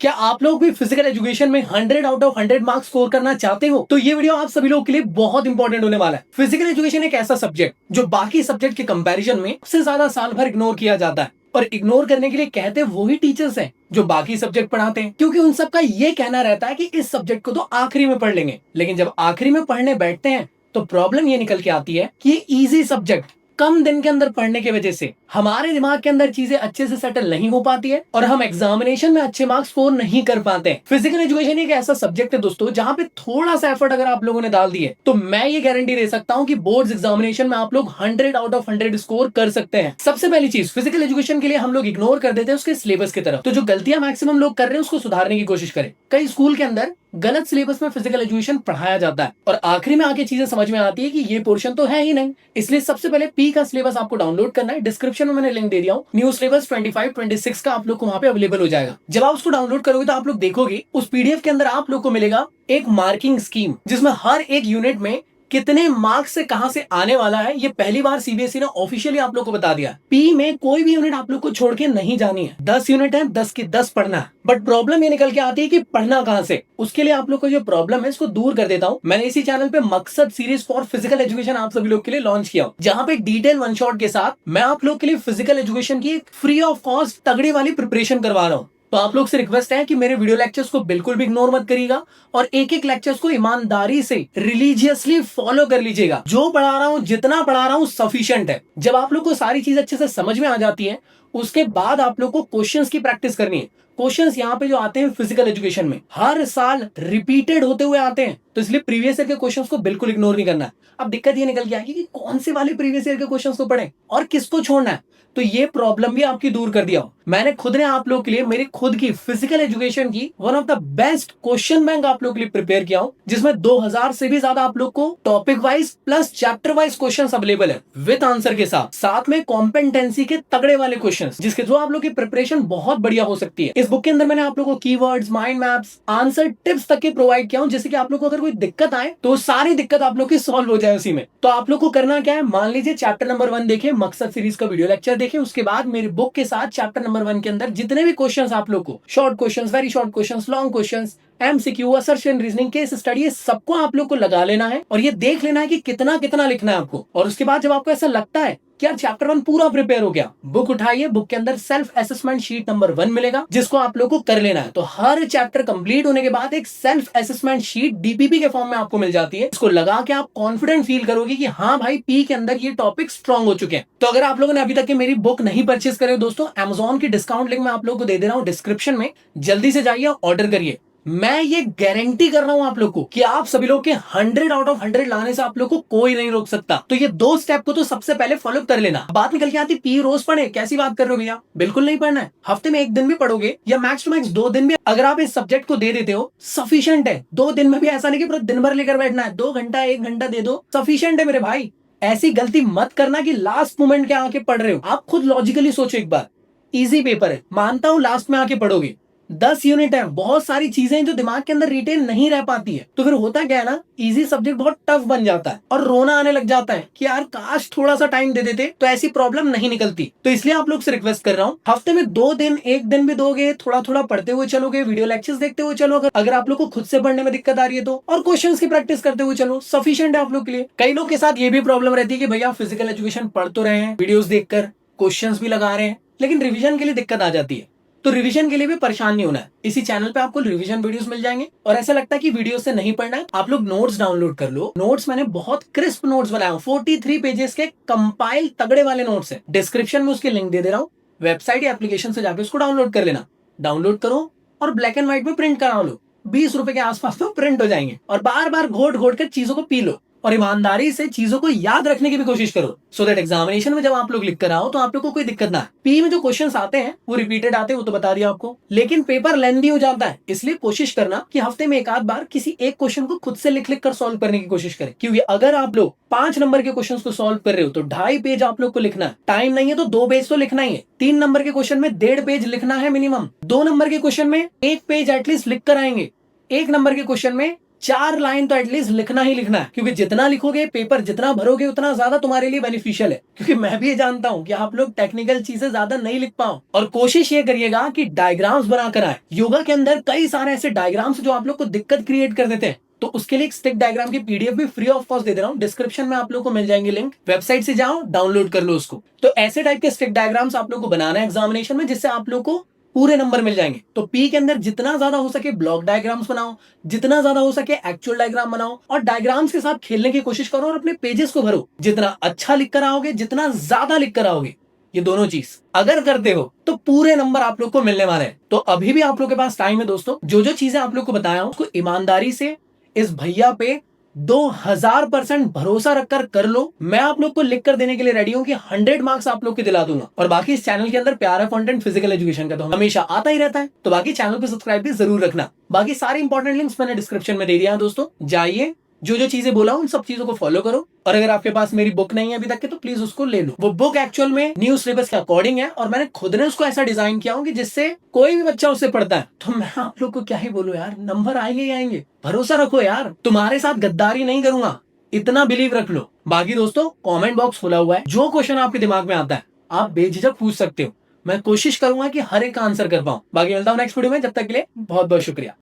क्या आप लोग भी फिजिकल एजुकेशन में 100 आउट ऑफ 100 मार्क्स स्कोर करना चाहते हो? तो ये वीडियो आप सभी लोगों के लिए बहुत इंपॉर्टेंट होने वाला है। फिजिकल एजुकेशन एक ऐसा सब्जेक्ट जो बाकी सब्जेक्ट के कंपैरिजन में सबसे ज्यादा साल भर इग्नोर किया जाता है, और इग्नोर करने के लिए कहते वही टीचर्स हैं जो बाकी सब्जेक्ट पढ़ाते हैं, क्योंकि उन सबका ये कहना रहता है कि इस सब्जेक्ट को तो आखिरी में पढ़ लेंगे। लेकिन जब आखिरी में पढ़ने बैठते हैं तो प्रॉब्लम ये निकल के आती है कि ये इजी सब्जेक्ट कम दिन के अंदर पढ़ने की वजह से हमारे दिमाग के अंदर चीजें अच्छे से सेटल नहीं हो पाती है और हम एग्जामिनेशन में अच्छे मार्क्स स्कोर नहीं कर पाते हैं। फिजिकल एजुकेशन एक ऐसा सब्जेक्ट है दोस्तों जहां पे थोड़ा सा एफर्ट अगर आप लोगों ने डाल दिए तो मैं ये गारंटी दे सकता हूं कि बोर्ड्स एग्जामिनेशन में आप लोग 100 आउट ऑफ 100 स्कोर कर सकते हैं। सबसे पहली चीज, फिजिकल एजुकेशन के लिए हम लोग इग्नोर कर देते हैं उसके सिलेबस की तरफ। तो जो गलतियां मैक्सिमम लोग कर रहे हैं उसको सुधारने की कोशिश करें। कई स्कूल के अंदर गलत सिलेबस में फिजिकल एजुकेशन पढ़ाया जाता है और आखिरी में आके चीजें समझ में आती है कि ये पोर्शन तो है ही नहीं। इसलिए सबसे पहले पी का सिलेबस आपको डाउनलोड करना है। डिस्क्रिप्शन में मैंने लिंक दे दिया हूं। न्यू सिलेबस 25-26 का आप लोग को वहां पे अवेलेबल हो जाएगा। जब आप उसको डाउनलोड करोगे तो आप लोग देखोगे उस पीडीएफ के अंदर आप लोग को मिलेगा एक मार्किंग स्कीम, जिसमें हर एक यूनिट में कितने मार्क्स से कहां से आने वाला है ये पहली बार सीबीएसई ने ऑफिशियली आप लोग को बता दिया। पी में कोई भी यूनिट आप लोग को छोड़ के नहीं जानी है। 10 यूनिट है, 10 की 10 पढ़ना है। बट प्रॉब्लम ये निकल के आती है कि पढ़ना कहां से। उसके लिए आप लोग को जो प्रॉब्लम है इसको दूर कर देता हूं। मैंने इसी चैनल पे मकसद सीरीज फॉर फिजिकल एजुकेशन आप सभी लोग के लिए लॉन्च किया, जहां पे डिटेल वन शॉट के साथ मैं आप लोग के लिए फिजिकल एजुकेशन की फ्री ऑफ कॉस्ट तगड़ी वाली प्रिपरेशन करवा रहा हूं। तो आप लोग से रिक्वेस्ट है कि मेरे वीडियो लेक्चर्स को बिल्कुल भी इग्नोर मत करिएगा और एक एक लेक्चर्स को ईमानदारी से रिलीजियसली फॉलो कर लीजिएगा। जो पढ़ा रहा हूं, जितना पढ़ा रहा हूं सफिशिएंट है। जब आप लोग को सारी चीज अच्छे से समझ में आ जाती है उसके बाद आप लोग को क्वेश्चंस की प्रैक्टिस करनी है। क्वेश्चंस यहाँ पे जो आते हैं फिजिकल एजुकेशन में हर साल रिपीटेड होते हुए आते हैं, तो इसलिए प्रीवियस ईयर के क्वेश्चंस को बिल्कुल इग्नोर नहीं करना है। अब दिक्कत ये निकल के आएगी कि कौन से वाले प्रीवियस ईयर के क्वेश्चंस को पढ़ें और किसको छोड़ना है। तो ये प्रॉब्लम भी आपकी दूर कर दिया। मैंने खुद ने आप लोग के लिए मेरी खुद की फिजिकल एजुकेशन की one of the best question bank आप लोग के लिए प्रिपेयर किया हूं, जिसमें 2000 से भी ज्यादा आप लोग को topic wise plus chapter wise questions available है विद आंसर के साथ में कॉम्पिटेंसी के तगड़े वाले क्वेश्चंस, जिसके थ्रू आप लोग की प्रिपरेशन बहुत बढ़िया हो सकती है। इस बुक के अंदर मैंने आप लोग को keywords, mind maps, answer tips तक के प्रोवाइड किया हूं, जिससे कि आप लोग को अगर कोई दिक्कत आए तो सारी दिक्कत आप लोग की सॉल्व हो जाए उसी में। तो आप लोग को करना क्या है, मान लीजिए चैप्टर नंबर 1 देखें, मकसद सीरीज का वीडियो लेक्चर देखें, उसके बाद मेरी बुक के साथ चैप्टर नंबर 1 के अंदर जितने भी क्वेश्चंस आप लोग को, short questions, very short questions, long questions, MCQ, assertion, reasoning, case study, ये सबको आप लोग को लगा लेना है और ये देख लेना है कि कितना कितना लिखना है आपको। और उसके बाद जब आपको ऐसा लगता है क्या चैप्टर 1 पूरा प्रिपेयर हो गया, बुक उठाइए, बुक के अंदर सेल्फ असेसमेंट शीट नंबर 1 मिलेगा, जिसको आप लोग को कर लेना है। तो हर चैप्टर कंप्लीट होने के बाद एक सेल्फ असेसमेंट शीट डीपीपी के फॉर्म में आपको मिल जाती है। इसको लगा के आप कॉन्फिडेंट फील करोगे कि हाँ भाई, पी के अंदर ये टॉपिक स्ट्रॉन्ग हो चुके हैं। तो अगर आप लोगों ने अभी तक मेरी बुक नहीं परचेस करे दोस्तों, Amazon की डिस्काउंट लिंक मैं आप लोगों को दे दे रहा हूँ डिस्क्रिप्शन में, जल्दी से जाइए ऑर्डर करिए। मैं ये गारंटी कर रहा हूं आप लोग को कि आप सभी लोग के 100 आउट ऑफ 100 लाने से आप लोग को कोई नहीं रोक सकता। तो ये 2 स्टेप को तो सबसे पहले फॉलो कर लेना। बात निकल के आती पी रोज पढ़े, कैसी बात कर रहे हो भैया, बिल्कुल नहीं पढ़ना है। हफ्ते में 1 दिन भी पढ़ोगे या मैक्स टू मैक्स 2 दिन भी अगर आप इस सब्जेक्ट को दे देते हो सफिशिएंट है। 2 दिन में भी ऐसा नहीं कि पूरा दिन भर लेकर बैठना है, 2 घंटा 1 घंटा दे दो, सफिशिएंट है मेरे भाई। ऐसी गलती मत करना कि लास्ट मोमेंट के आके पढ़ रहे हो। आप खुद लॉजिकली सोचो एक बार, इजी पेपर है, मानता हूं लास्ट में आके पढ़ोगे, 10 यूनिट है, बहुत सारी चीजें जो दिमाग के अंदर रिटेन नहीं रह पाती है, तो फिर होता क्या है ना, इजी सब्जेक्ट बहुत टफ बन जाता है और रोना आने लग जाता है कि यार काश थोड़ा सा टाइम दे देते तो ऐसी प्रॉब्लम नहीं निकलती। तो इसलिए आप लोग से रिक्वेस्ट कर रहा हूँ, हफ्ते में 2 दिन, 1 दिन भी दोगे, थोड़ा थोड़ा पढ़ते हुए चलोगे, वीडियो लेक्चर्स देखते हुए चलो, अगर आप लोग को खुद से पढ़ने में दिक्कत आ रही है तो, और क्वेश्चन की प्रैक्टिस करते हुए चलो, सफिशिएंट है आप लोग के लिए। कई लोग के साथ ये भी प्रॉब्लम रहती है कि भैया फिजिकल एजुकेशन पढ़ तो रहे हैं, वीडियोस देखकर क्वेश्चंस भी लगा रहे हैं, लेकिन रिवीजन के लिए दिक्कत आ जाती है। तो रिवीजन के लिए भी परेशान नहीं होना है। इसी चैनल पे आपको रिवीजन वीडियोस मिल जाएंगे। और ऐसा लगता है कि वीडियो से नहीं पढ़ना है, आप लोग नोट्स डाउनलोड कर लो। नोट्स मैंने बहुत क्रिस्प नोट्स बनाए हैं, 43 पेजेस के कंपाइल तगड़े वाले नोट्स हैं। डिस्क्रिप्शन में उसकी लिंक दे दे रहा हूँ, वेबसाइट या एप्लीकेशन से जाकर उसको डाउनलोड कर लेना। डाउनलोड करो और ब्लैक एंड व्हाइट में प्रिंट करा लो, 20 रुपए के आसपास तो प्रिंट हो जाएंगे। और बार बार घोट घोट कर चीजों को पी लो और ईमानदारी से चीजों को याद रखने की भी कोशिश करो, सो दैट एग्जामिनेशन में जब आप लोग लिख कर आओ तो आप लोग को कोई दिक्कत ना है। पी में जो क्वेश्चंस आते हैं वो रिपीटेड आते हैं, वो तो बता दिया आपको, लेकिन पेपर लेंथी हो जाता है। इसलिए कोशिश करना कि हफ्ते में 1 आध बार किसी एक क्वेश्चन को खुद से लिख लिख कर सॉल्व करने की कोशिश करें, क्योंकि अगर आप लोग 5 नंबर के क्वेश्चन को सॉल्व कर रहे हो तो 2.5 पेज आप लोग को लिखना है। टाइम नहीं है तो 2 पेज तो लिखना ही है। 3 नंबर के क्वेश्चन में 1.5 पेज लिखना है मिनिमम। 2 नंबर के क्वेश्चन में 1 पेज एटलीस्ट लिख कर आएंगे। 1 नंबर के क्वेश्चन में 4 लाइन तो एटलीस्ट लिखना ही लिखना है, क्योंकि जितना लिखोगे, पेपर जितना भरोगे, उतना ज्यादा तुम्हारे लिए बेनिफिशियल है। क्योंकि मैं भी ये जानता हूं कि आप लोग टेक्निकल चीजें ज्यादा नहीं लिख पाओ, और कोशिश ये करिएगा कि डायग्राम्स बनाकर आए। योगा के अंदर कई सारे ऐसे डायग्राम्स जो आप लोग को दिक्कत क्रिएट कर देते हैं, तो उसके लिए एक स्टिक डायग्राम की पीडीएफ भी फ्री ऑफ कॉस्ट दे दे रहा हूं। डिस्क्रिप्शन में आप लोग को मिल जाएंगे लिंक, वेबसाइट से जाओ, डाउनलोड कर लो उसको। तो ऐसे टाइप के स्टिक डायग्राम्स आप लोग को बनाना है एग्जामिनेशन में, जिससे आप लोग को पूरे नंबर मिल जाएंगे। तो पी के अंदर जितना ज्यादा हो सके ब्लॉक डायग्राम्स बनाओ, जितना ज्यादा हो सके एक्चुअल डायग्राम बनाओ, और डायग्राम्स के साथ खेलने की कोशिश करो, और अपने पेजेस को भरो। जितना अच्छा लिख कर आओगे, जितना ज्यादा लिख कर आओगे, ये दोनों चीज अगर करते हो तो पूरे नंबर आप लोग को मिलने वाले हैं। तो अभी भी आप लोग के पास टाइम है दोस्तों। जो जो चीजें आप लोग को बताया हूं, उसको ईमानदारी से इस भैया पे 2000% भरोसा रखकर कर लो। मैं आप लोग को लिख कर देने के लिए रेडी हूं कि 100 मार्क्स आप लोग को दिला दूंगा। और बाकी इस चैनल के अंदर प्यारा कंटेंट फिजिकल एजुकेशन का तो हमेशा आता ही रहता है, तो बाकी चैनल पे सब्सक्राइब भी जरूर रखना। बाकी सारे इंपॉर्टेंट लिंक्स मैंने डिस्क्रिप्शन में दे दिया है दोस्तों, जाइए, जो जो चीजें बोला उन सब चीजों को फॉलो करो। और अगर आपके पास मेरी बुक नहीं है अभी तक के, तो प्लीज उसको ले लो। वो बुक एक्चुअल में न्यू सिलेबस के अकॉर्डिंग है, और मैंने खुद ने उसको ऐसा डिजाइन किया हूं कि जिससे कोई भी बच्चा उससे पढ़ता है। तो मैं आप लोग को क्या ही बोलूं यार, नंबर आएंगे ही आएंगे, भरोसा रखो यार। तुम्हारे साथ गद्दारी नहीं करूंगा, इतना बिलीव रख लो। बाकी दोस्तों कमेंट बॉक्स खुला हुआ है, जो क्वेश्चन आपके दिमाग में आता है आप बेझिझक पूछ सकते हो। मैं कोशिश करूंगा कि हर एक का आंसर कर पाऊं। बाकी मिलता हूं नेक्स्ट वीडियो में, जब तक के लिए बहुत बहुत शुक्रिया।